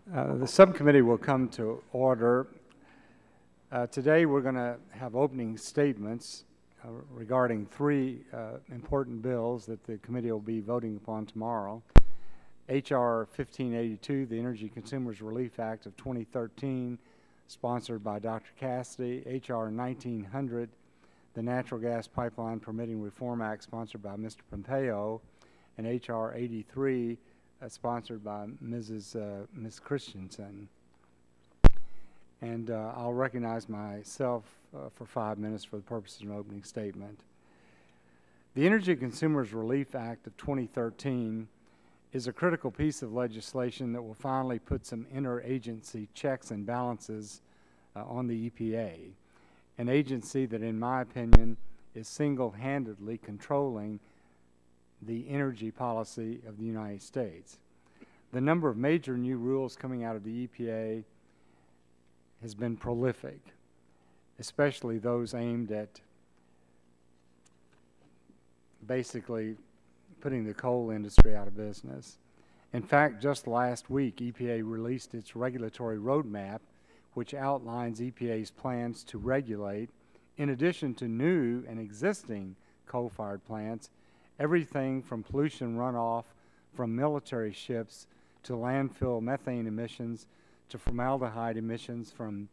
The subcommittee will come to order. Today we're going to have opening statements regarding three important bills that the committee will be voting upon tomorrow. H.R. 1582, the Energy Consumers Relief Act of 2013, sponsored by Dr. Cassidy. H.R. 1900, the Natural Gas Pipeline Permitting Reform Act, sponsored by Mr. Pompeo. And H.R. 83, sponsored by Ms. Christensen. And I'll recognize myself for 5 minutes for the purposes of an opening statement. The Energy Consumers Relief Act of 2013 is a critical piece of legislation that will finally put some interagency checks and balances on the EPA, an agency that, in my opinion, is single-handedly controlling the energy policy of the United States. The number of major new rules coming out of the EPA has been prolific, especially those aimed at basically putting the coal industry out of business. In fact, just last week, EPA released its regulatory roadmap, which outlines EPA's plans to regulate, in addition to new and existing coal-fired plants, everything from pollution runoff from military ships to landfill methane emissions to formaldehyde emissions from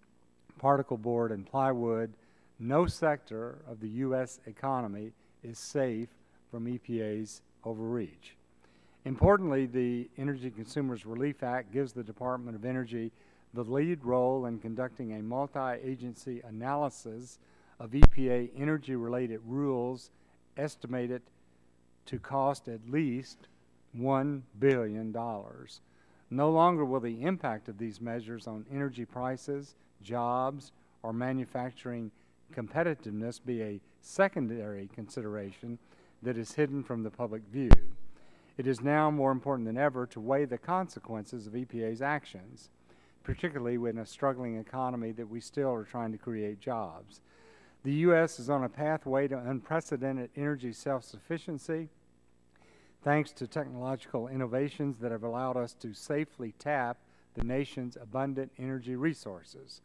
particle board and plywood. No sector of the U.S. economy is safe from EPA's overreach. Importantly, the Energy Consumers Relief Act gives the Department of Energy the lead role in conducting a multi-agency analysis of EPA energy-related rules estimated to cost at least $1 billion. No longer will the impact of these measures on energy prices, jobs, or manufacturing competitiveness be a secondary consideration that is hidden from the public view. It is now more important than ever to weigh the consequences of EPA's actions, particularly in a struggling economy that we still are trying to create jobs. The U.S. is on a pathway to unprecedented energy self-sufficiency thanks to technological innovations that have allowed us to safely tap the nation's abundant energy resources.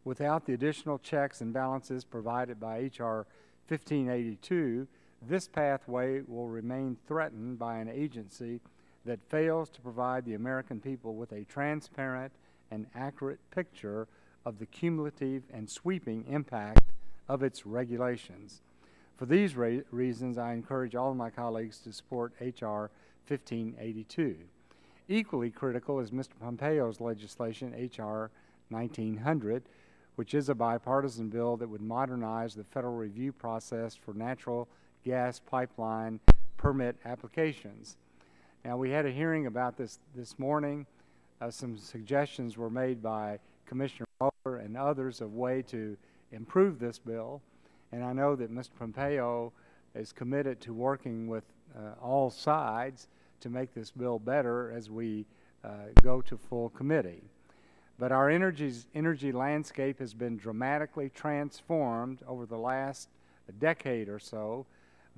Without the additional checks and balances provided by H.R. 1582, this pathway will remain threatened by an agency that fails to provide the American people with a transparent and accurate picture of the cumulative and sweeping impact of its regulations. For these reasons, I encourage all of my colleagues to support H.R. 1582. Equally critical is Mr. Pompeo's legislation, H.R. 1900, which is a bipartisan bill that would modernize the federal review process for natural gas pipeline permit applications. Now, we had a hearing about this morning. Some suggestions were made by Commissioner Mueller and others of way to improve this bill, and I know that Mr. Pompeo is committed to working with all sides to make this bill better as we go to full committee. But our energy landscape has been dramatically transformed over the last decade or so,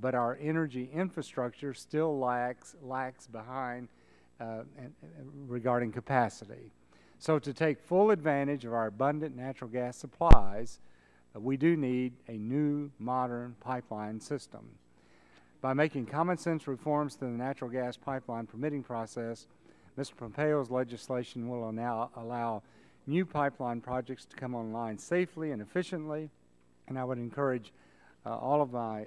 but our energy infrastructure still lags behind regarding capacity. So to take full advantage of our abundant natural gas supplies, we do need a new, modern pipeline system. By making common sense reforms to the natural gas pipeline permitting process, Mr. Pompeo's legislation will now allow new pipeline projects to come online safely and efficiently, and I would encourage all of my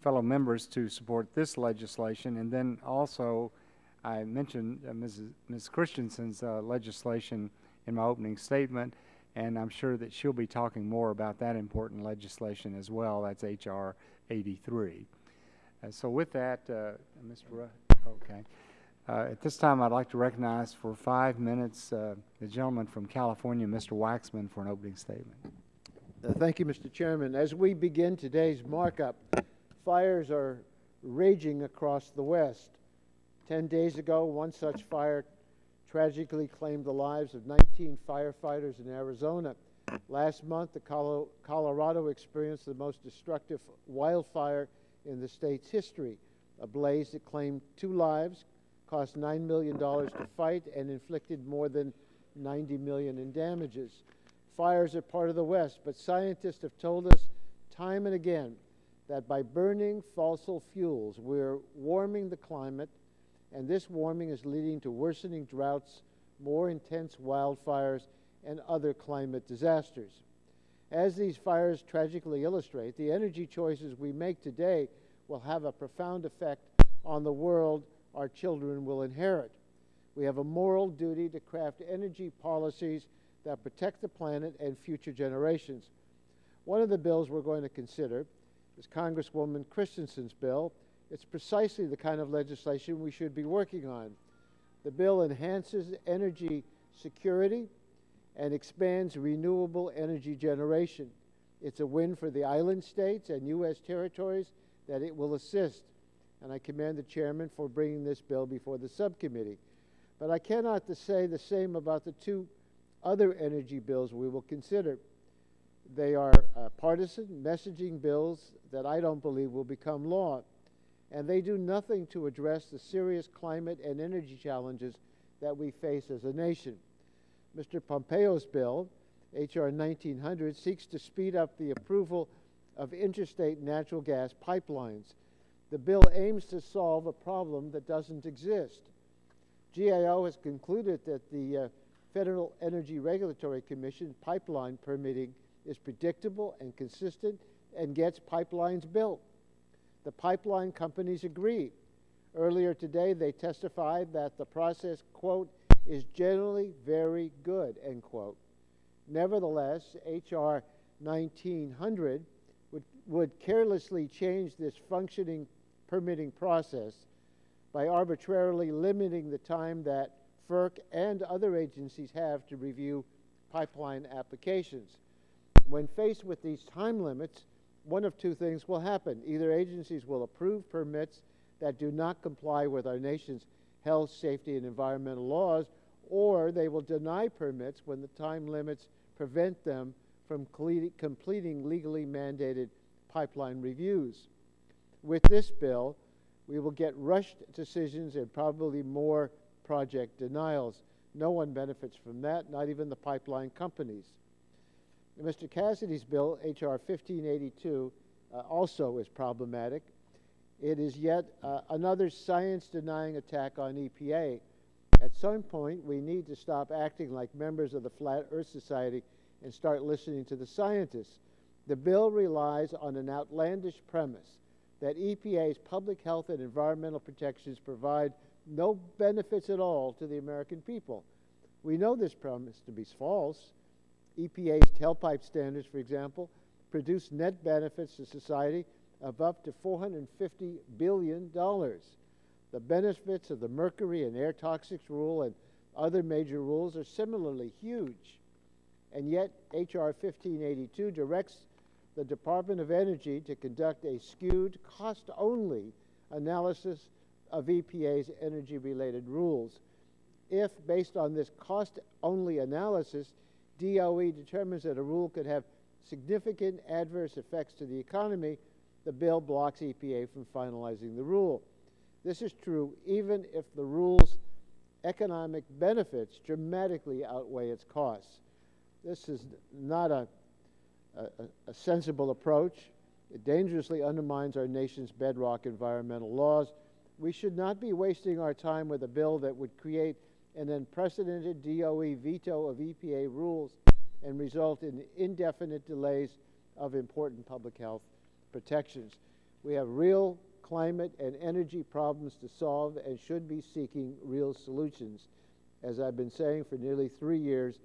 fellow members to support this legislation. And then also, I mentioned Ms. Christensen's legislation in my opening statement, and I'm sure that she'll be talking more about that important legislation as well. That's H.R. 83. So with that, Mr. Okay. At this time, I'd like to recognize for 5 minutes the gentleman from California, Mr. Waxman, for an opening statement. Thank you, Mr. Chairman. As we begin today's markup, fires are raging across the West. 10 days ago, one such fire tragically claimed the lives of 19 firefighters in Arizona. Last month, Colorado experienced the most destructive wildfire in the state's history, a blaze that claimed 2 lives, cost $9 million to fight and inflicted more than $90 million in damages. Fires are part of the West, but scientists have told us time and again that by burning fossil fuels, we're warming the climate, and this warming is leading to worsening droughts, more intense wildfires, and other climate disasters. As these fires tragically illustrate, the energy choices we make today will have a profound effect on the world our children will inherit. We have a moral duty to craft energy policies that protect the planet and future generations. One of the bills we're going to consider is Congresswoman Christensen's bill. It's precisely the kind of legislation we should be working on. The bill enhances energy security and expands renewable energy generation. It's a win for the island states and U.S. territories that it will assist, and I commend the chairman for bringing this bill before the subcommittee. But I cannot say the same about the two other energy bills we will consider. They are partisan messaging bills that I don't believe will become law, and they do nothing to address the serious climate and energy challenges that we face as a nation. Mr. Pompeo's bill, H.R. 1900, seeks to speed up the approval of interstate natural gas pipelines. The bill aims to solve a problem that doesn't exist. GAO has concluded that the Federal Energy Regulatory Commission pipeline permitting is predictable and consistent and gets pipelines built. The pipeline companies agree. Earlier today, they testified that the process, quote, is generally very good, end quote. Nevertheless, H.R. 1900 would carelessly change this functioning permitting process by arbitrarily limiting the time that FERC and other agencies have to review pipeline applications. When faced with these time limits, one of two things will happen. Either agencies will approve permits that do not comply with our nation's health, safety, and environmental laws, or they will deny permits when the time limits prevent them from completing legally mandated pipeline reviews. With this bill, we will get rushed decisions and probably more project denials. No one benefits from that, not even the pipeline companies. Mr. Cassidy's bill, H.R. 1582, also is problematic. It is yet another science-denying attack on EPA. At some point, we need to stop acting like members of the Flat Earth Society and start listening to the scientists. The bill relies on an outlandish premise that EPA's public health and environmental protections provide no benefits at all to the American people. We know this premise to be false. EPA's tailpipe standards, for example, produce net benefits to society of up to $450 billion. The benefits of the mercury and air toxics rule and other major rules are similarly huge. And yet, H.R. 1582 directs the Department of Energy to conduct a skewed, cost-only analysis of EPA's energy-related rules. If, based on this cost-only analysis, DOE determines that a rule could have significant adverse effects to the economy, the bill blocks EPA from finalizing the rule. This is true even if the rule's economic benefits dramatically outweigh its costs. This is not a sensible approach. It dangerously undermines our nation's bedrock environmental laws. We should not be wasting our time with a bill that would create an unprecedented DOE veto of EPA rules and result in indefinite delays of important public health protections. We have real climate and energy problems to solve and should be seeking real solutions. As I've been saying for nearly 3 years,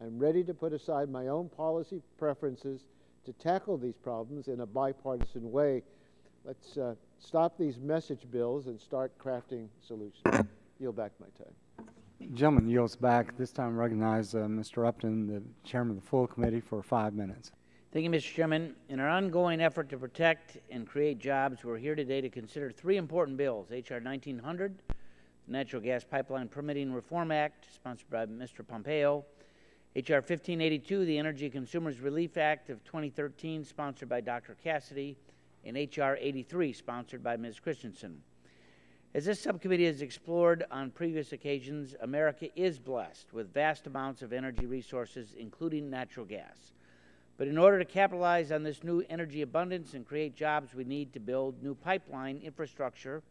I'm ready to put aside my own policy preferences to tackle these problems in a bipartisan way. Let's stop these message bills and start crafting solutions. Yield back my time. Gentleman yields back. This time recognize Mr. Upton, the chairman of the full committee, for 5 minutes. Thank you, Mr. Chairman. In our ongoing effort to protect and create jobs, we're here today to consider 3 important bills. H.R. 1900, the Natural Gas Pipeline Permitting Reform Act, sponsored by Mr. Pompeo. H.R. 1582, the Energy Consumers Relief Act of 2013, sponsored by Dr. Cassidy. And H.R. 83, sponsored by Ms. Christensen. As this subcommittee has explored on previous occasions, America is blessed with vast amounts of energy resources, including natural gas. But in order to capitalize on this new energy abundance and create jobs, we need to build new pipeline infrastructure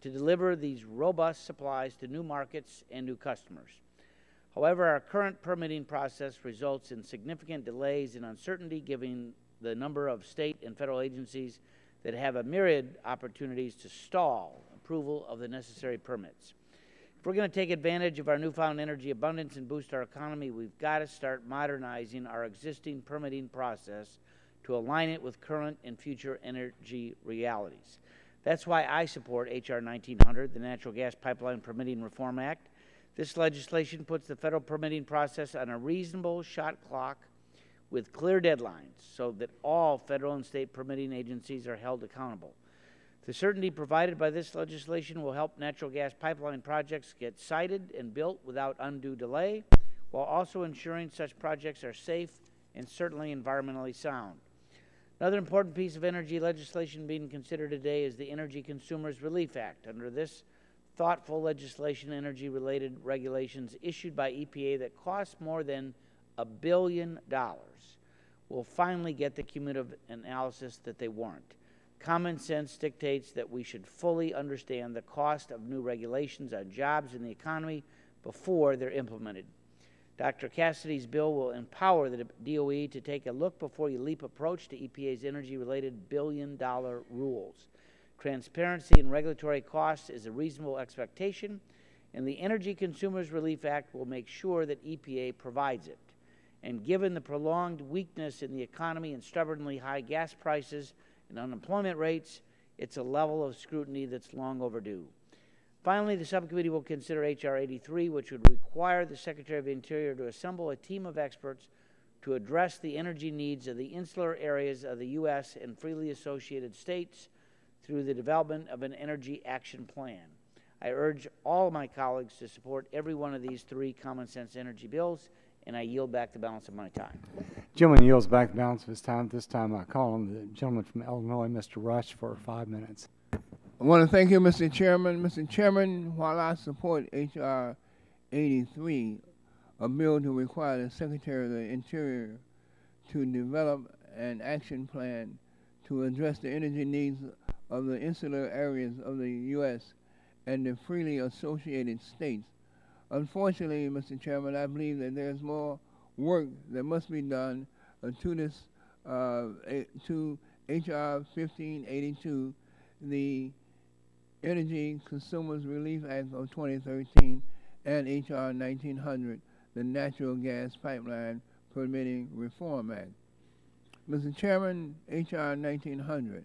to deliver these robust supplies to new markets and new customers. However, our current permitting process results in significant delays and uncertainty, given the number of state and federal agencies that have a myriad opportunities to stall approval of the necessary permits. If we're going to take advantage of our newfound energy abundance and boost our economy, we've got to start modernizing our existing permitting process to align it with current and future energy realities. That's why I support H.R. 1900, the Natural Gas Pipeline Permitting Reform Act. This legislation puts the federal permitting process on a reasonable shot clock with clear deadlines so that all federal and state permitting agencies are held accountable. The certainty provided by this legislation will help natural gas pipeline projects get sited and built without undue delay, while also ensuring such projects are safe and certainly environmentally sound. Another important piece of energy legislation being considered today is the Energy Consumers Relief Act. Under this thoughtful legislation, energy-related regulations issued by EPA that cost more than $1 billion will finally get the cumulative analysis that they warrant. Common sense dictates that we should fully understand the cost of new regulations on jobs and the economy before they're implemented. Dr. Cassidy's bill will empower the DOE to take a look-before-you-leap approach to EPA's energy-related billion-dollar rules. Transparency in regulatory costs is a reasonable expectation, and the Energy Consumers Relief Act will make sure that EPA provides it. And given the prolonged weakness in the economy and stubbornly high gas prices and unemployment rates, it's a level of scrutiny that's long overdue. Finally, the subcommittee will consider H.R. 83, which would require the Secretary of the Interior to assemble a team of experts to address the energy needs of the insular areas of the U.S. and freely associated states through the development of an energy action plan. I urge all of my colleagues to support every one of these three common-sense energy bills, and I yield back the balance of my time. Gentleman yields back the balance of his time. This time I call on the gentleman from Illinois, Mr. Rush, for 5 minutes. I want to thank you, Mr. Chairman. Mr. Chairman, while I support H.R. 83, a bill to require the Secretary of the Interior to develop an action plan to address the energy needs of the insular areas of the U.S. and the freely associated states, unfortunately, Mr. Chairman, I believe that there's more work that must be done to this, to H.R. 1582, the Energy Consumers Relief Act of 2013, and H.R. 1900, the Natural Gas Pipeline Permitting Reform Act. Mr. Chairman, H.R. 1900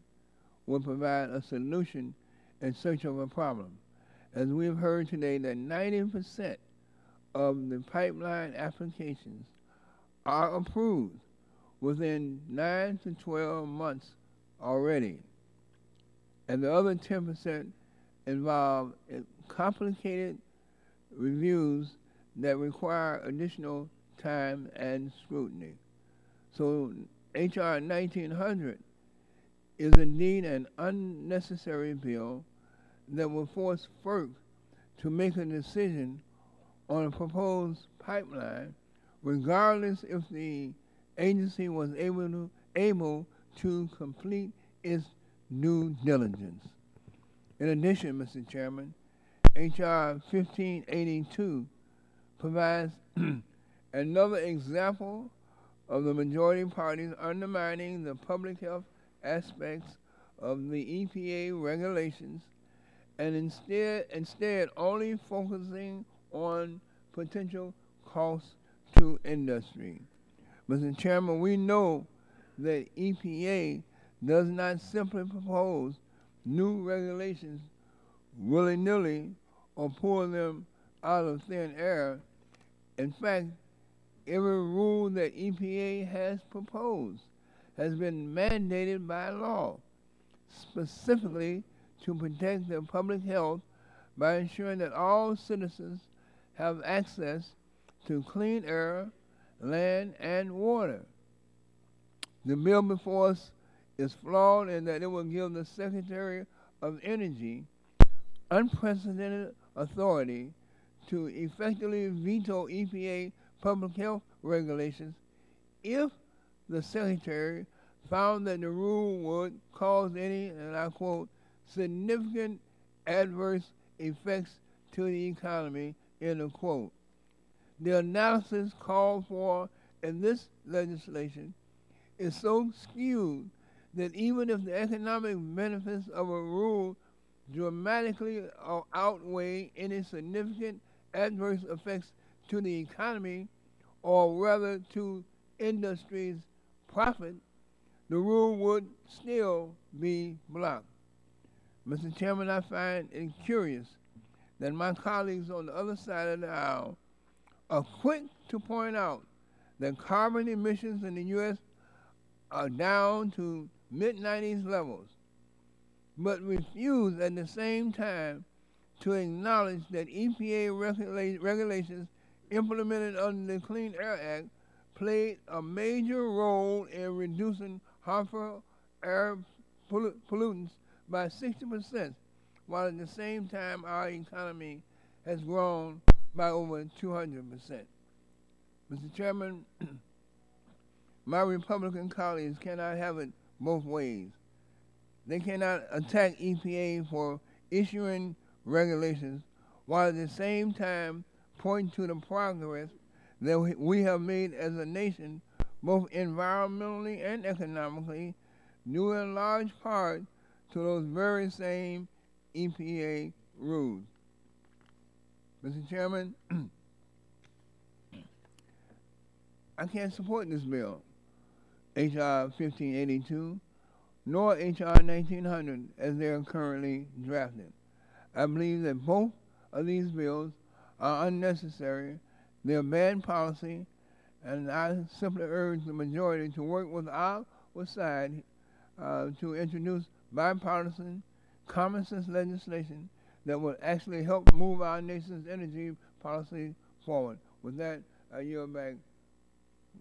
will provide a solution in search of a problem. As we've heard today, that 90% of the pipeline applications are approved within 9 to 12 months already. And the other 10% involve complicated reviews that require additional time and scrutiny. So H.R. 1900 is indeed an unnecessary bill that will force FERC to make a decision on a proposed pipeline, regardless if the agency was able to complete its due diligence. In addition, Mr. Chairman, H.R. 1582 provides another example of the majority parties undermining the public health aspects of the EPA regulations and instead only focusing on potential costs to industry. Mr. Chairman, we know that EPA does not simply propose new regulations willy-nilly or pull them out of thin air. In fact, every rule that EPA has proposed has been mandated by law, specifically to protect the public health by ensuring that all citizens have access to clean air, land, and water. The bill before us is flawed in that it will give the Secretary of Energy unprecedented authority to effectively veto EPA public health regulations if the Secretary found that the rule would cause any, and I quote, significant adverse effects to the economy, end of quote. The analysis called for in this legislation is so skewed that even if the economic benefits of a rule dramatically outweigh any significant adverse effects to the economy, or rather to industry's profit, the rule would still be blocked. Mr. Chairman, I find it curious that my colleagues on the other side of the aisle are quick to point out that carbon emissions in the U.S. are down to mid-90s levels, but refuse at the same time to acknowledge that EPA regulations implemented under the Clean Air Act played a major role in reducing harmful air pollutants by 60%, while at the same time our economy has grown by over 200%. Mr. Chairman, my Republican colleagues cannot have it both ways. They cannot attack EPA for issuing regulations while at the same time point to the progress that we have made as a nation, both environmentally and economically, due in large part to those very same EPA rules. Mr. Chairman, I can't support this bill, H.R. 1582, nor H.R. 1900 as they are currently drafted. I believe that both of these bills are unnecessary, they are bad policy, and I simply urge the majority to work with our side to introduce bipartisan, common sense legislation that will actually help move our nation's energy policy forward. With that, I yield back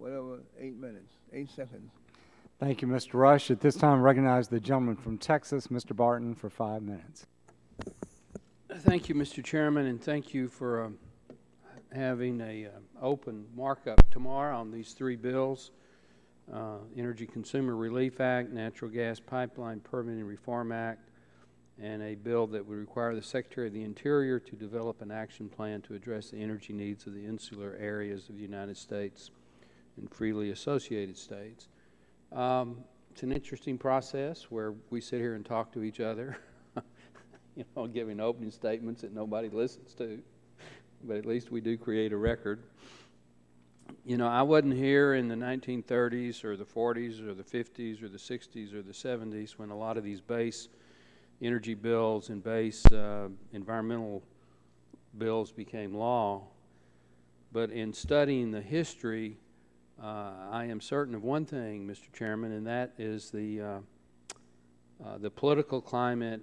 8 seconds. Thank you, Mr. Rush. At this time, I recognize the gentleman from Texas, Mr. Barton, for 5 minutes. Thank you, Mr. Chairman, and thank you for having a open markup tomorrow on these three bills, Energy Consumer Relief Act, Natural Gas Pipeline Permitting Reform Act, and a bill that would require the Secretary of the Interior to develop an action plan to address the energy needs of the insular areas of the United States and freely associated states. It's an interesting process where we sit here and talk to each other, giving opening statements that nobody listens to, but at least we do create a record. I wasn't here in the 1930s or the 40s or the 50s or the 60s or the 70s when a lot of these base energy bills and base environmental bills became law. But in studying the history, I am certain of one thing, Mr. Chairman, and that is the political climate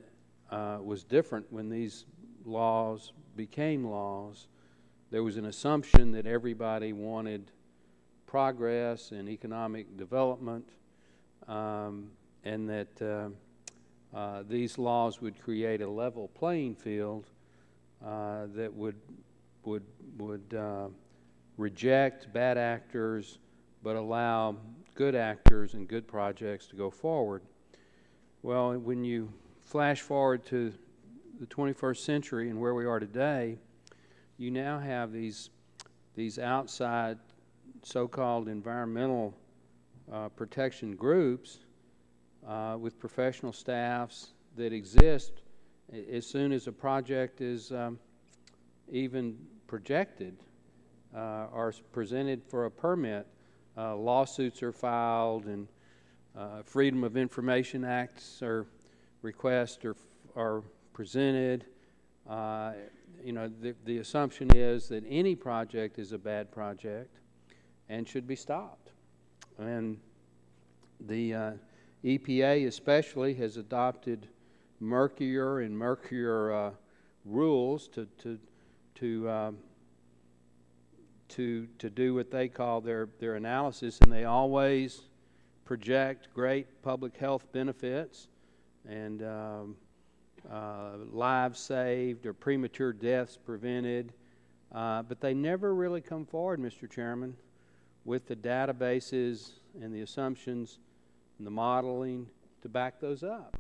was different when these laws became laws. There was an assumption that everybody wanted progress and economic development, and that these laws would create a level playing field that would reject bad actors but allow good actors and good projects to go forward. Well, when you flash forward to the 21st century and where we are today, you now have these outside so-called environmental protection groups with professional staffs that exist as soon as a project is even projected or presented for a permit. Lawsuits are filed, and Freedom of Information Acts or requests are presented. The assumption is that any project is a bad project and should be stopped. And the EPA especially has adopted murkier and murkier rules to do what they call their analysis, and they always project great public health benefits and lives saved or premature deaths prevented, but they never really come forward, Mr. Chairman, with the databases and the assumptions and the modeling to back those up.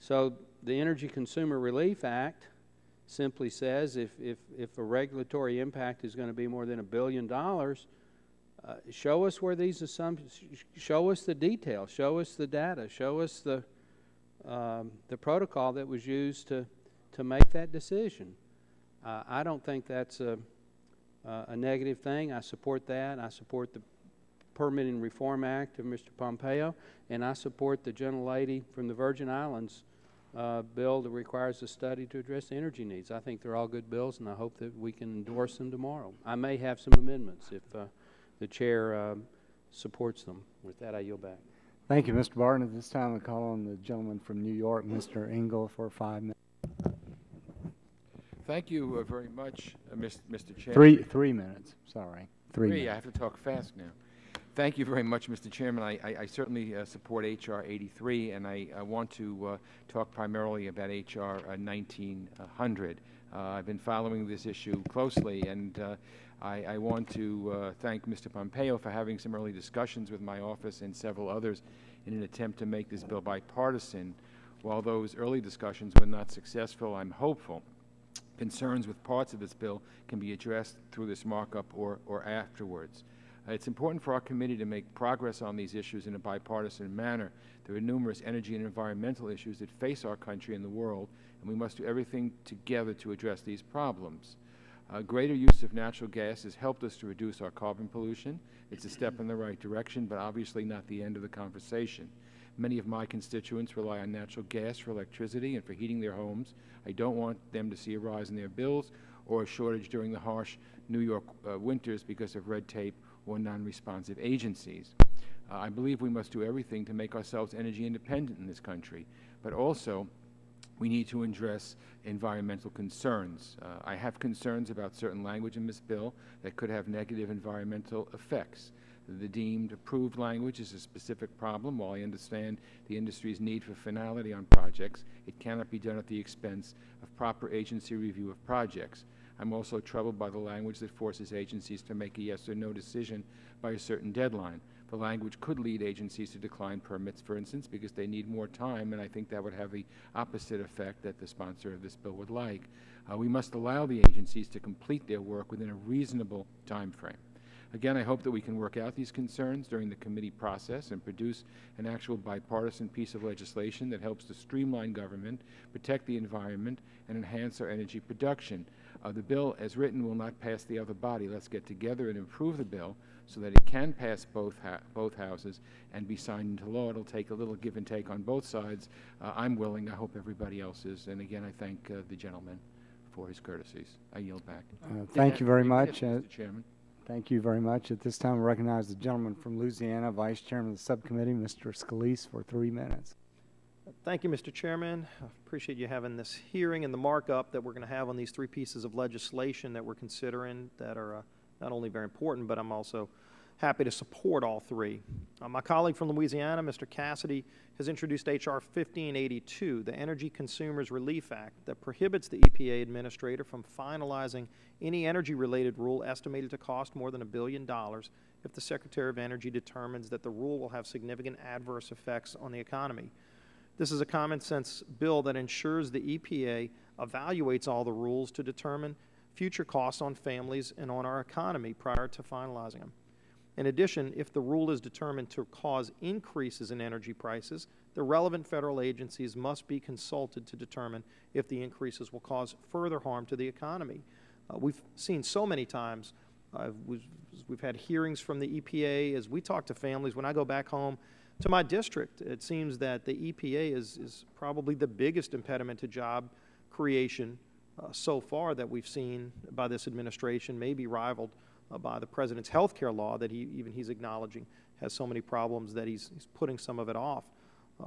So the Energy Consumer Relief Act simply says if a regulatory impact is going to be more than $1 billion, show us where these assumptions, show us the details, show us the data, show us the protocol that was used to make that decision. I don't think that's a negative thing. I support that. I support the Permitting Reform Act of Mr. Pompeo, and I support the gentlelady from the Virgin Islands bill that requires a study to address the energy needs. I think they're all good bills, and I hope that we can endorse them tomorrow. I may have some amendments if the chair supports them. With that, I yield back. Thank you, Mr. Barton. At this time, I call on the gentleman from New York, Mr. Engel, for 5 minutes. Thank you very much, Mr. Chairman. 3 minutes. Sorry. 3 minutes. I have to talk fast now. Thank you very much, Mr. Chairman. I certainly support H.R. 83, and I want to talk primarily about H.R. 1900. I've been following this issue closely, and I want to thank Mr. Pompeo for having some early discussions with my office and several others in an attempt to make this bill bipartisan. While those early discussions were not successful, I'm hopeful concerns with parts of this bill can be addressed through this markup or afterwards. It's important for our committee to make progress on these issues in a bipartisan manner. There are numerous energy and environmental issues that face our country and the world, and we must do everything together to address these problems. Greater use of natural gas has helped us to reduce our carbon pollution. It's a step in the right direction, but obviously not the end of the conversation. Many of my constituents rely on natural gas for electricity and for heating their homes. I don't want them to see a rise in their bills or a shortage during the harsh New York winters because of red tape or non-responsive agencies. I believe we must do everything to make ourselves energy independent in this country, but also we need to address environmental concerns. I have concerns about certain language in this bill that could have negative environmental effects. The deemed approved language is a specific problem. While I understand the industry's need for finality on projects, it cannot be done at the expense of proper agency review of projects. I'm also troubled by the language that forces agencies to make a yes or no decision by a certain deadline. The language could lead agencies to decline permits, for instance, because they need more time, and I think that would have the opposite effect that the sponsor of this bill would like. We must allow the agencies to complete their work within a reasonable time frame. Again, I hope that we can work out these concerns during the committee process and produce an actual bipartisan piece of legislation that helps to streamline government, protect the environment, and enhance our energy production. The bill, as written, will not pass the other body. Let's get together and improve the bill so that it can pass both houses and be signed into law. It'll take a little give and take on both sides. I'm willing. I hope everybody else is. And again, I thank the gentleman for his courtesies. I yield back. Thank you very much. Mr. Chairman. Thank you very much. At this time, I recognize the gentleman from Louisiana, Vice Chairman of the Subcommittee, Mr. Scalise, for 3 minutes. Thank you, Mr. Chairman. I appreciate you having this hearing and the markup that we're going to have on these 3 pieces of legislation that we're considering that are not only very important, but I'm also happy to support all 3. My colleague from Louisiana, Mr. Cassidy, has introduced H.R. 1582, the Energy Consumers Relief Act, that prohibits the EPA administrator from finalizing any energy-related rule estimated to cost more than $1 billion if the Secretary of Energy determines that the rule will have significant adverse effects on the economy. This is a common-sense bill that ensures the EPA evaluates all the rules to determine future costs on families and on our economy prior to finalizing them. In addition, if the rule is determined to cause increases in energy prices, the relevant federal agencies must be consulted to determine if the increases will cause further harm to the economy. We've seen so many times, we've had hearings from the EPA as we talk to families. When I go back home to my district, it seems that the EPA is probably the biggest impediment to job creation so far that we've seen by this administration, maybe rivaled by the President's health care law that he's acknowledging has so many problems that he's putting some of it off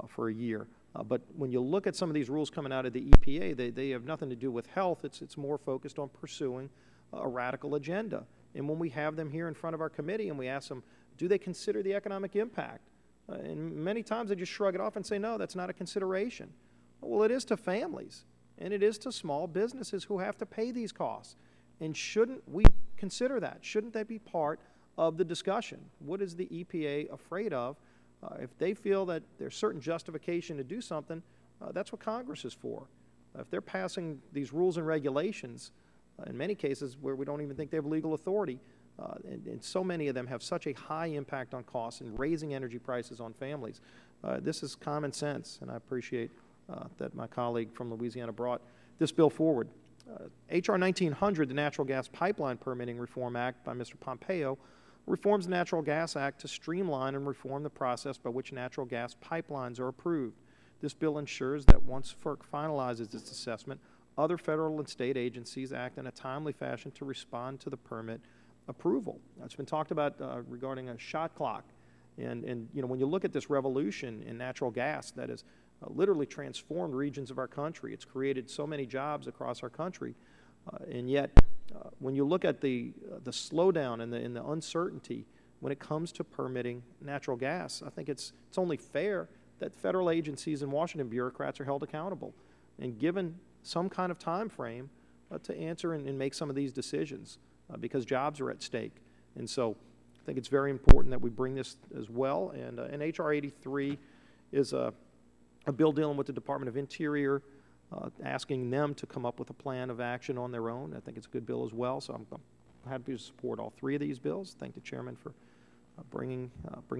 for a year. But when you look at some of these rules coming out of the EPA, they have nothing to do with health. It's more focused on pursuing a radical agenda. And when we have them here in front of our committee and we ask them, do they consider the economic impact? And many times they just shrug it off and say, no, that's not a consideration. Well, it is to families, and it is to small businesses who have to pay these costs. And shouldn't we consider that? Shouldn't that be part of the discussion? What is the EPA afraid of? If they feel that there's certain justification to do something, that's what Congress is for. If they're passing these rules and regulations, in many cases where we don't even think they have legal authority, and so many of them have such a high impact on costs and raising energy prices on families, this is common sense, and I appreciate that my colleague from Louisiana brought this bill forward. H.R. 1900, the Natural Gas Pipeline Permitting Reform Act by Mr. Pompeo, reforms the Natural Gas Act to streamline and reform the process by which natural gas pipelines are approved. This bill ensures that once FERC finalizes its assessment, other federal and state agencies act in a timely fashion to respond to the permit approval. It's been talked about regarding a shot clock. And you know, when you look at this revolution in natural gas that has literally transformed regions of our country, it's created so many jobs across our country, and yet when you look at the slowdown and the uncertainty when it comes to permitting natural gas, I think it's only fair that federal agencies and Washington bureaucrats are held accountable and given some kind of time frame to answer and make some of these decisions because jobs are at stake. And so I think it's very important that we bring this as well. And H.R. 83 is a bill dealing with the Department of Interior, asking them to come up with a plan of action on their own. I think it's a good bill as well, so I'm happy to support all three of these bills. Thank the chairman for bringing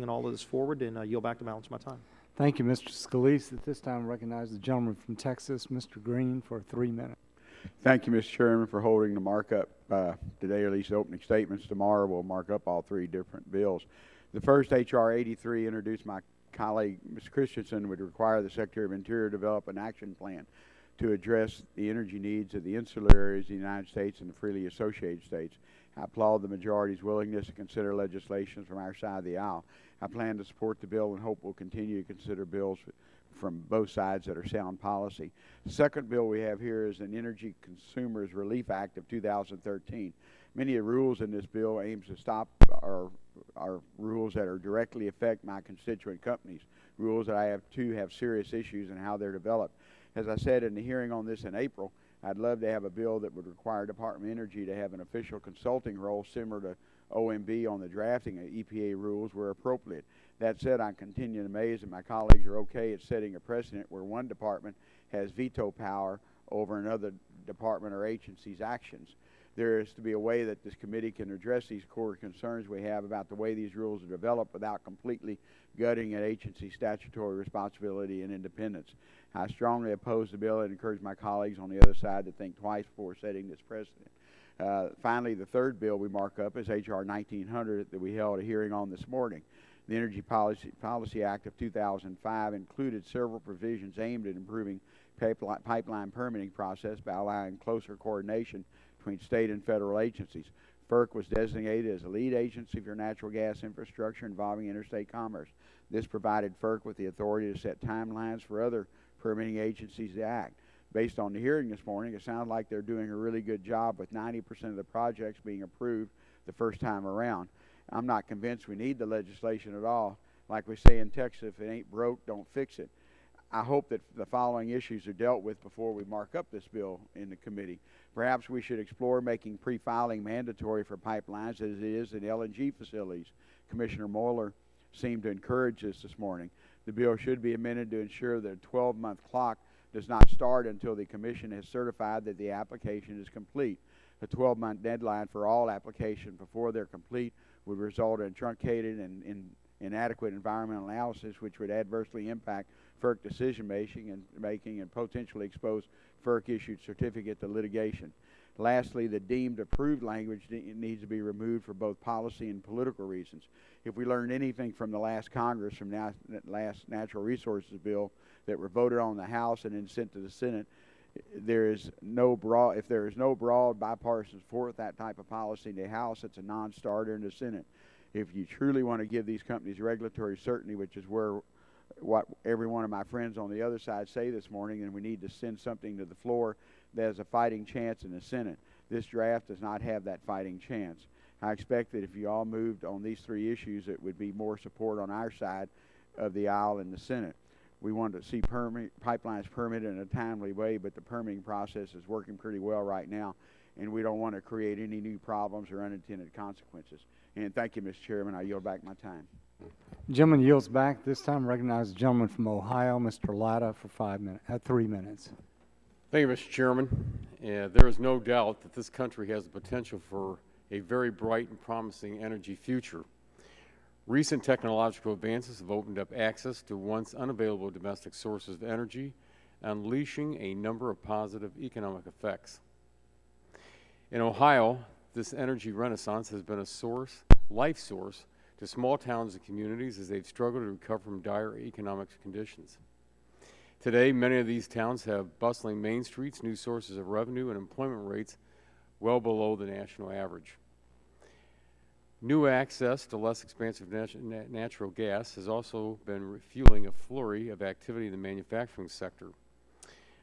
all of this forward, and yield back the balance of my time. Thank you, Mr. Scalise. At this time, I recognize the gentleman from Texas, Mr. Green, for 3 minutes. Thank you, Mr. Chairman, for holding the markup today, or at least opening statements. Tomorrow we'll mark up all three different bills. The first, H.R. 83, introduced my colleague, Mr. Christensen, would require the Secretary of Interior to develop an action plan to address the energy needs of the insular areas of the United States and the freely associated states. I applaud the majority's willingness to consider legislation from our side of the aisle. I plan to support the bill and hope we'll continue to consider bills from both sides that are sound policy. The second bill we have here is an Energy Consumers Relief Act of 2013. Many of the rules in this bill aims to stop our rules that are directly affect my constituent companies, rules that I have serious issues in how they're developed. As I said in the hearing on this in April, I'd love to have a bill that would require Department of Energy to have an official consulting role similar to OMB on the drafting of EPA rules where appropriate. That said, I continue to amaze that my colleagues are okay at setting a precedent where one department has veto power over another department or agency's actions. There is to be a way that this committee can address these core concerns we have about the way these rules are developed without completely gutting an agency's statutory responsibility and independence. I strongly oppose the bill and encourage my colleagues on the other side to think twice before setting this precedent. Finally, the third bill we mark up is H.R. 1900 that we held a hearing on this morning. The Energy Policy Act of 2005 included several provisions aimed at improving pipeline permitting process by allowing closer coordination between state and federal agencies. FERC was designated as a lead agency for natural gas infrastructure involving interstate commerce. This provided FERC with the authority to set timelines for other permitting agencies to act. Based on the hearing this morning, it sounds like they're doing a really good job with 90% of the projects being approved the first time around. I'm not convinced we need the legislation at all. Like we say in Texas, if it ain't broke, don't fix it. I hope that the following issues are dealt with before we mark up this bill in the committee. Perhaps we should explore making pre-filing mandatory for pipelines as it is in LNG facilities. Commissioner Moeller seemed to encourage this morning. The bill should be amended to ensure that a 12-month clock does not start until the Commission has certified that the application is complete. A 12-month deadline for all applications before they're complete would result in truncated and inadequate environmental analysis, which would adversely impact FERC decision-making and potentially expose FERC-issued certificate to litigation. Lastly, the deemed approved language needs to be removed for both policy and political reasons. If we learned anything from the last Congress, from the last Natural Resources bill that were voted on in the House and then sent to the Senate, if there is no broad bipartisan support for that type of policy in the House, it's a non-starter in the Senate. If you truly want to give these companies regulatory certainty, which is what every one of my friends on the other side say this morning, and we need to send something to the floor that has a fighting chance in the Senate. This draft does not have that fighting chance. I expect that if you all moved on these three issues, it would be more support on our side of the aisle in the Senate. We wanted to see pipelines permitted in a timely way, but the permitting process is working pretty well right now, and we don't want to create any new problems or unintended consequences. And thank you, Mr. Chairman. I yield back my time. Gentleman yields back. This time recognize the gentleman from Ohio, Mr. Latta, for 3 minutes. Thank you, Mr. Chairman. There is no doubt that this country has the potential for a very bright and promising energy future. Recent technological advances have opened up access to once unavailable domestic sources of energy, unleashing a number of positive economic effects. In Ohio, this energy renaissance has been a life source to small towns and communities as they've struggled to recover from dire economic conditions. Today, many of these towns have bustling main streets, new sources of revenue, and employment rates well below the national average. New access to less expensive natural gas has also been refueling a flurry of activity in the manufacturing sector.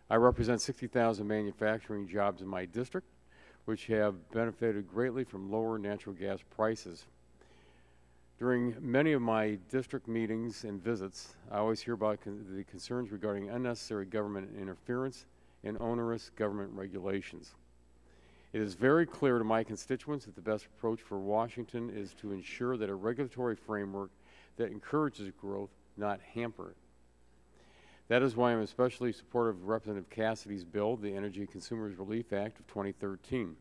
I represent 60,000 manufacturing jobs in my district, which have benefited greatly from lower natural gas prices. During many of my district meetings and visits, I always hear about the concerns regarding unnecessary government interference and onerous government regulations. It is very clear to my constituents that the best approach for Washington is to ensure that a regulatory framework that encourages growth, not hamper it. That is why I'm especially supportive of Representative Cassidy's bill, the Energy Consumers Relief Act of 2013.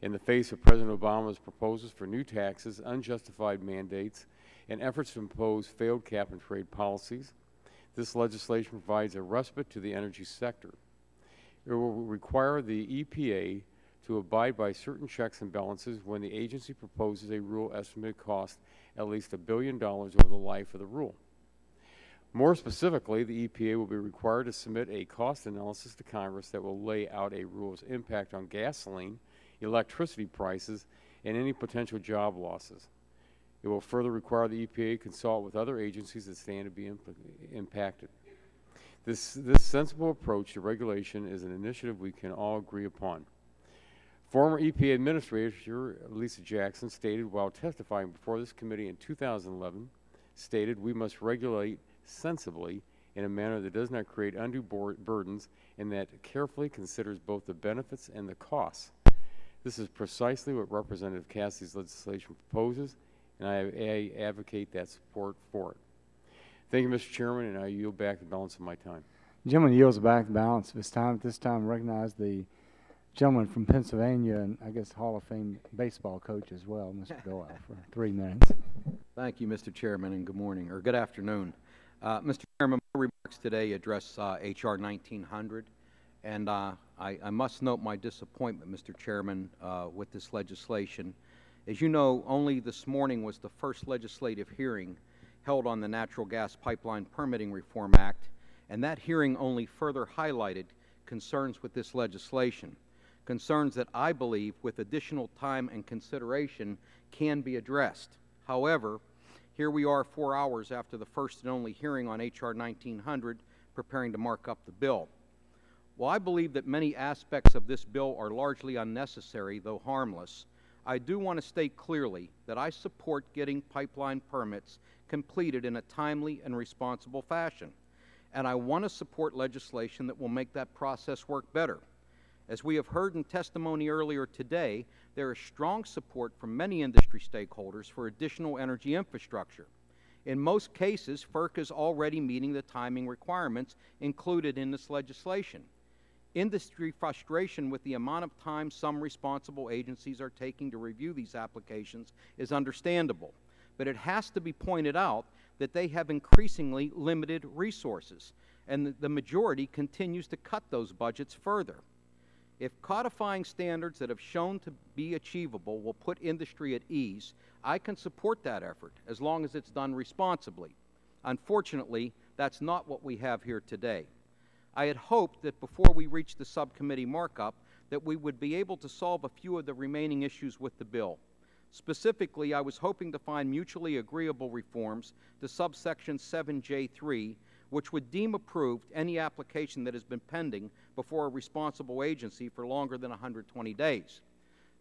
In the face of President Obama's proposals for new taxes, unjustified mandates, and efforts to impose failed cap-and-trade policies, this legislation provides a respite to the energy sector. It will require the EPA to abide by certain checks and balances when the agency proposes a rule estimated cost at least $1 billion over the life of the rule. More specifically, the EPA will be required to submit a cost analysis to Congress that will lay out a rule's impact on gasoline, electricity prices, and any potential job losses. It will further require the EPA to consult with other agencies that stand to be impacted. This sensible approach to regulation is an initiative we can all agree upon. Former EPA Administrator Lisa Jackson stated while testifying before this committee in 2011, stated we must regulate sensibly in a manner that does not create undue burdens and that carefully considers both the benefits and the costs. This is precisely what Representative Cassidy's legislation proposes, and I advocate that support for it. Thank you, Mr. Chairman, and I yield back the balance of my time. The gentleman yields back the balance of his time. At this time, recognize the gentleman from Pennsylvania and I guess Hall of Fame baseball coach as well, Mr. Goel, for 3 minutes. Thank you, Mr. Chairman, and good morning, or good afternoon. Mr. Chairman, my remarks today address H.R. 1900, and I must note my disappointment, Mr. Chairman, with this legislation. As you know, only this morning was the first legislative hearing held on the Natural Gas Pipeline Permitting Reform Act, and that hearing only further highlighted concerns with this legislation, concerns that I believe, with additional time and consideration, can be addressed. However, here we are 4 hours after the first and only hearing on H.R. 1900, preparing to mark up the bill. While I believe that many aspects of this bill are largely unnecessary, though harmless, I do want to state clearly that I support getting pipeline permits completed in a timely and responsible fashion, and I want to support legislation that will make that process work better. As we have heard in testimony earlier today, there is strong support from many industry stakeholders for additional energy infrastructure. In most cases, FERC is already meeting the timing requirements included in this legislation. Industry frustration with the amount of time some responsible agencies are taking to review these applications is understandable, but it has to be pointed out that they have increasingly limited resources, and the majority continues to cut those budgets further. If codifying standards that have shown to be achievable will put industry at ease, I can support that effort as long as it's done responsibly. Unfortunately, that's not what we have here today. I had hoped that before we reach the subcommittee markup that we would be able to solve a few of the remaining issues with the bill. Specifically, I was hoping to find mutually agreeable reforms to subsection 7J3, which would deem approved any application that has been pending before a responsible agency for longer than 120 days.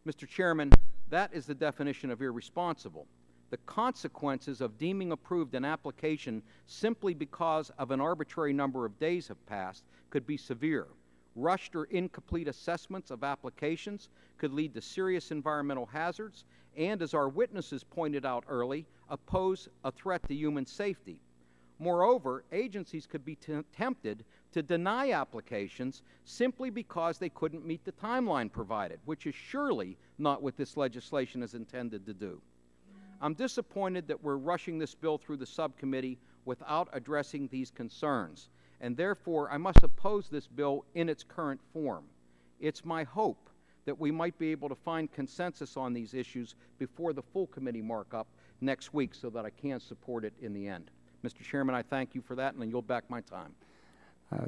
Mr. Chairman, that is the definition of irresponsible. the consequences of deeming approved an application simply because of an arbitrary number of days have passed could be severe. Rushed or incomplete assessments of applications could lead to serious environmental hazards and, as our witnesses pointed out early, pose a threat to human safety. Moreover, agencies could be tempted to deny applications simply because they couldn't meet the timeline provided, which is surely not what this legislation is intended to do. I'm disappointed that we're rushing this bill through the subcommittee without addressing these concerns, and therefore I must oppose this bill in its current form. It's my hope that we might be able to find consensus on these issues before the full committee markup next week so that I can support it in the end. Mr. Chairman, I thank you for that, and I yield back my time.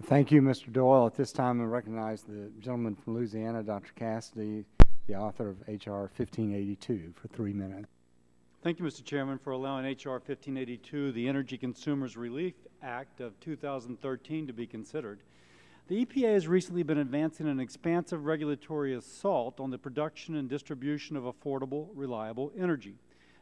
Thank you, Mr. Doyle. At this time, I recognize the gentleman from Louisiana, Dr. Cassidy, the author of H.R. 1582, for 3 minutes. Thank you, Mr. Chairman, for allowing H.R. 1582, the Energy Consumers Relief Act of 2013, to be considered. The EPA has recently been advancing an expansive regulatory assault on the production and distribution of affordable, reliable energy.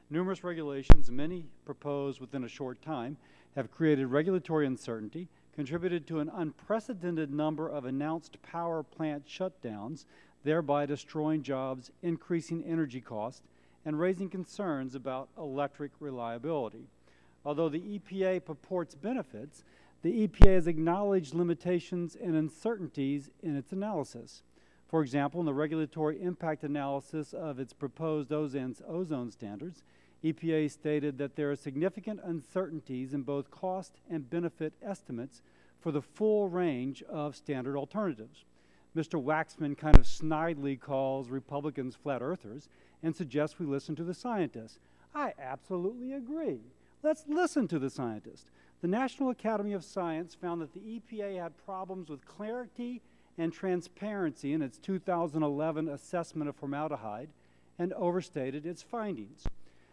Numerous regulations, many proposed within a short time, have created regulatory uncertainty, contributed to an unprecedented number of announced power plant shutdowns, thereby destroying jobs, increasing energy costs, and raising concerns about electric reliability. Although the EPA purports benefits, the EPA has acknowledged limitations and uncertainties in its analysis. For example, in the regulatory impact analysis of its proposed ozone standards, EPA stated that there are significant uncertainties in both cost and benefit estimates for the full range of standard alternatives. Mr. Waxman kind of snidely calls Republicans flat earthers and suggests we listen to the scientists. I absolutely agree. Let's listen to the scientists. The National Academy of Science found that the EPA had problems with clarity and transparency in its 2011 assessment of formaldehyde and overstated its findings.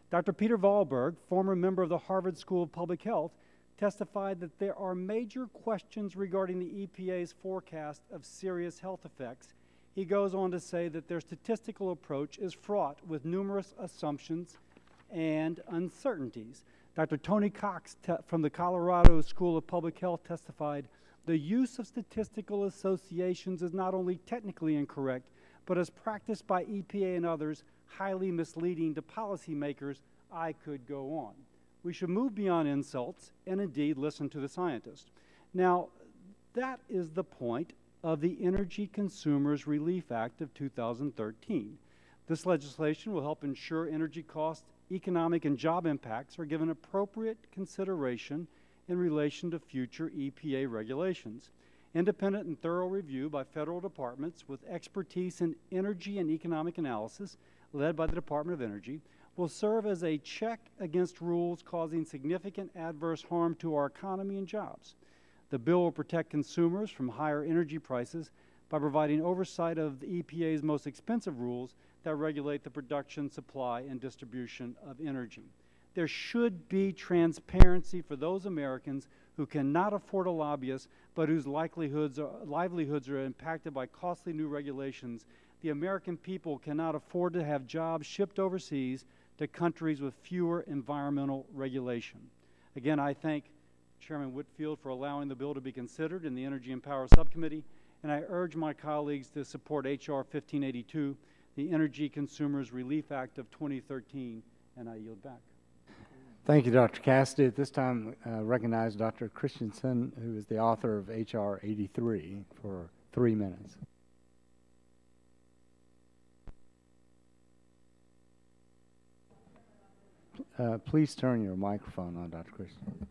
Dr. Peter Wahlberg, former member of the Harvard School of Public Health, testified that there are major questions regarding the EPA's forecast of serious health effects. He goes on to say that their statistical approach is fraught with numerous assumptions and uncertainties. Dr. Tony Cox from the Colorado School of Public Health testified, the use of statistical associations is not only technically incorrect, but as practiced by EPA and others, highly misleading to policymakers. I could go on. We should move beyond insults and indeed listen to the scientists. Now, that is the point of the Energy Consumers Relief Act of 2013. This legislation will help ensure energy costs, economic and job impacts are given appropriate consideration in relation to future EPA regulations. Independent and thorough review by federal departments with expertise in energy and economic analysis, led by the Department of Energy, will serve as a check against rules causing significant adverse harm to our economy and jobs. The bill will protect consumers from higher energy prices by providing oversight of the EPA's most expensive rules that regulate the production, supply, and distribution of energy. There should be transparency for those Americans who cannot afford a lobbyist but whose livelihoods are impacted by costly new regulations. The American people cannot afford to have jobs shipped overseas to countries with fewer environmental regulation. Again, I thank Chairman Whitfield for allowing the bill to be considered in the Energy and Power Subcommittee, and I urge my colleagues to support H.R. 1582, the Energy Consumers Relief Act of 2013, and I yield back. Thank you, Dr. Cassidy. At this time, recognize Dr. Christensen, who is the author of H.R. 83, for 3 minutes. Please turn your microphone on, Dr. Christensen.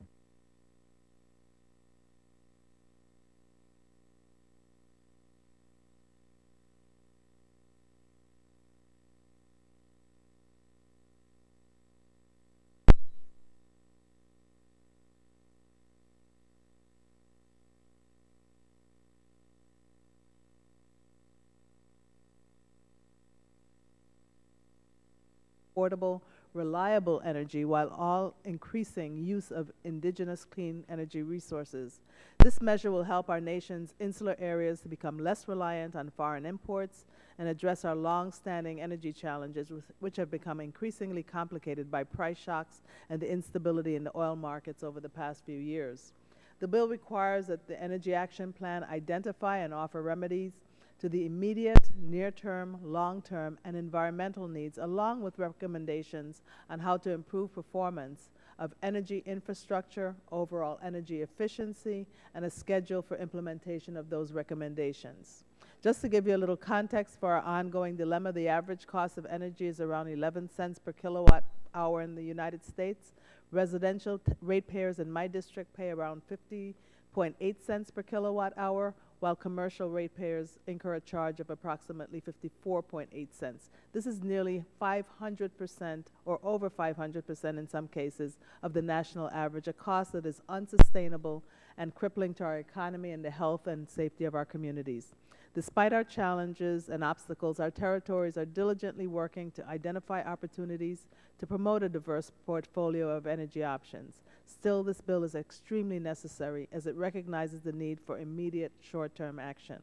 Affordable, reliable energy while all increasing use of indigenous clean energy resources. This measure will help our nation's insular areas to become less reliant on foreign imports and address our long-standing energy challenges, which have become increasingly complicated by price shocks and the instability in the oil markets over the past few years. The bill requires that the Energy Action Plan identify and offer remedies to the immediate, near-term, long-term, and environmental needs, along with recommendations on how to improve performance of energy infrastructure, overall energy efficiency, and a schedule for implementation of those recommendations. Just to give you a little context for our ongoing dilemma, the average cost of energy is around 11 cents per kilowatt hour in the United States. Residential ratepayers in my district pay around 50.8 cents per kilowatt hour, while commercial ratepayers incur a charge of approximately 54.8 cents. This is nearly 500% or over 500% in some cases of the national average, a cost that is unsustainable and crippling to our economy and the health and safety of our communities. Despite our challenges and obstacles, our territories are diligently working to identify opportunities to promote a diverse portfolio of energy options. Still, this bill is extremely necessary as it recognizes the need for immediate short-term action.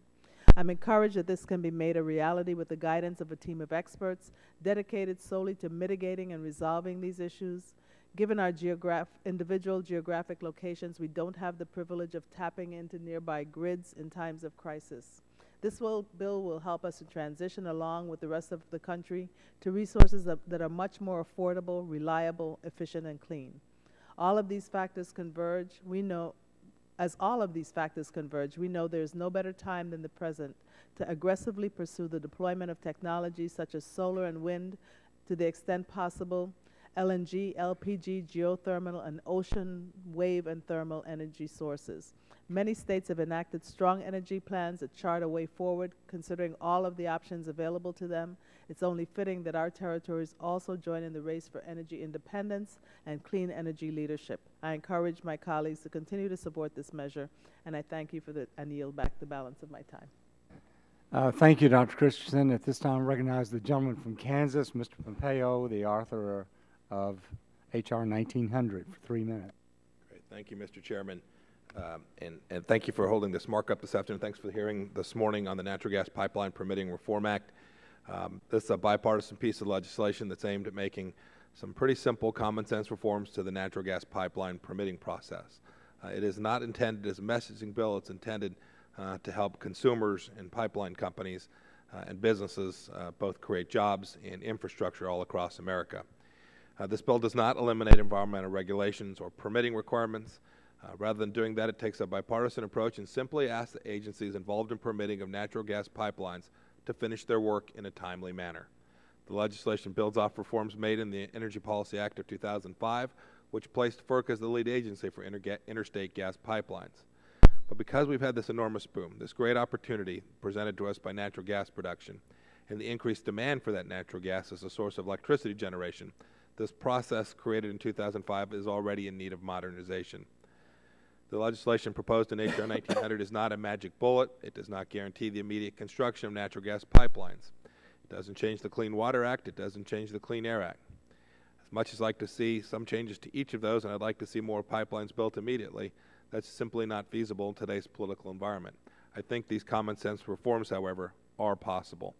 I'm encouraged that this can be made a reality with the guidance of a team of experts dedicated solely to mitigating and resolving these issues. Given our individual geographic locations, we don't have the privilege of tapping into nearby grids in times of crisis. This bill will help us to transition along with the rest of the country to resources that are much more affordable, reliable, efficient, and clean. All of these factors converge. As all of these factors converge, we know there is no better time than the present to aggressively pursue the deployment of technologies such as solar and wind to the extent possible, LNG, LPG, geothermal, and ocean, wave, and thermal energy sources. Many states have enacted strong energy plans that chart a way forward, considering all of the options available to them. It's only fitting that our territories also join in the race for energy independence and clean energy leadership. I encourage my colleagues to continue to support this measure, and I thank you and yield back the balance of my time. Thank you, Dr. Christensen. At this time, I recognize the gentleman from Kansas, Mr. Pompeo, the author of H.R. 1900, for 3 minutes. Great. Thank you, Mr. Chairman. And thank you for holding this markup this afternoon. Thanks for the hearing this morning on the Natural Gas Pipeline Permitting Reform Act. This is a bipartisan piece of legislation that's aimed at making some pretty simple common sense reforms to the natural gas pipeline permitting process. It is not intended as a messaging bill. It's intended to help consumers and pipeline companies and businesses both create jobs and infrastructure all across America. This bill does not eliminate environmental regulations or permitting requirements. Rather than doing that, it takes a bipartisan approach and simply asks the agencies involved in permitting of natural gas pipelines to finish their work in a timely manner. The legislation builds off reforms made in the Energy Policy Act of 2005, which placed FERC as the lead agency for interstate gas pipelines. But because we've had this enormous boom, this great opportunity presented to us by natural gas production, and the increased demand for that natural gas as a source of electricity generation, this process created in 2005 is already in need of modernization. The legislation proposed in H.R. 1900 is not a magic bullet. It does not guarantee the immediate construction of natural gas pipelines. It doesn't change the Clean Water Act. It doesn't change the Clean Air Act. As much as I'd like to see some changes to each of those, and I'd like to see more pipelines built immediately, that's simply not feasible in today's political environment. I think these common sense reforms, however, are possible.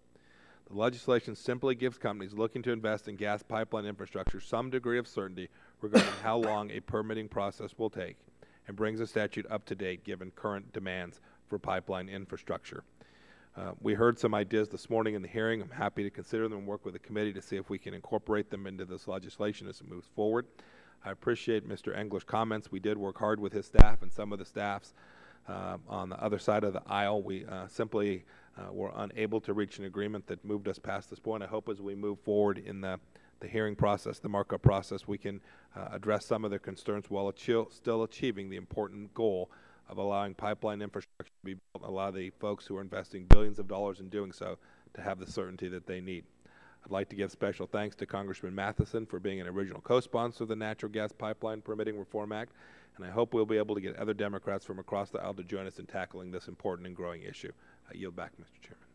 The legislation simply gives companies looking to invest in gas pipeline infrastructure some degree of certainty regarding how long a permitting process will take, and brings the statute up to date given current demands for pipeline infrastructure. We heard some ideas this morning in the hearing. I'm happy to consider them and work with the committee to see if we can incorporate them into this legislation as it moves forward. I appreciate Mr. Engler's comments. We did work hard with his staff and some of the staffs on the other side of the aisle. We simply were unable to reach an agreement that moved us past this point. I hope as we move forward in the hearing process, the markup process, we can address some of their concerns while still achieving the important goal of allowing pipeline infrastructure to be built, allow the folks who are investing billions of dollars in doing so to have the certainty that they need. I'd like to give special thanks to Congressman Matheson for being an original co-sponsor of the Natural Gas Pipeline Permitting Reform Act, and I hope we'll be able to get other Democrats from across the aisle to join us in tackling this important and growing issue. I yield back, Mr. Chairman.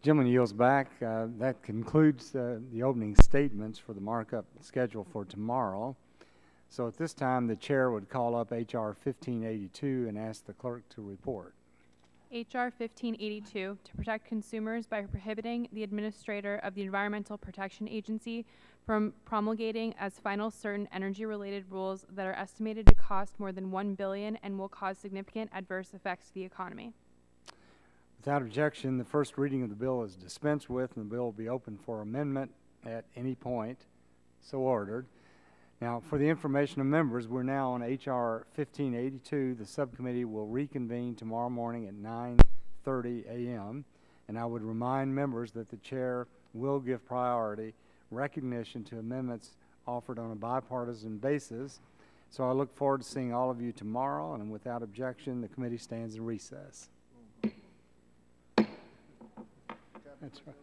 Gentleman yields back. That concludes the opening statements for the markup schedule for tomorrow. So at this time, the chair would call up H.R. 1582 and ask the clerk to report. H.R. 1582, to protect consumers by prohibiting the administrator of the Environmental Protection Agency from promulgating as final certain energy-related rules that are estimated to cost more than $1 billion and will cause significant adverse effects to the economy. Without objection, the first reading of the bill is dispensed with, and the bill will be open for amendment at any point. So ordered. Now, for the information of members, we're now on H.R. 1582. The subcommittee will reconvene tomorrow morning at 9:30 a.m., and I would remind members that the chair will give priority recognition to amendments offered on a bipartisan basis. So I look forward to seeing all of you tomorrow, and without objection, the committee stands in recess. That's right.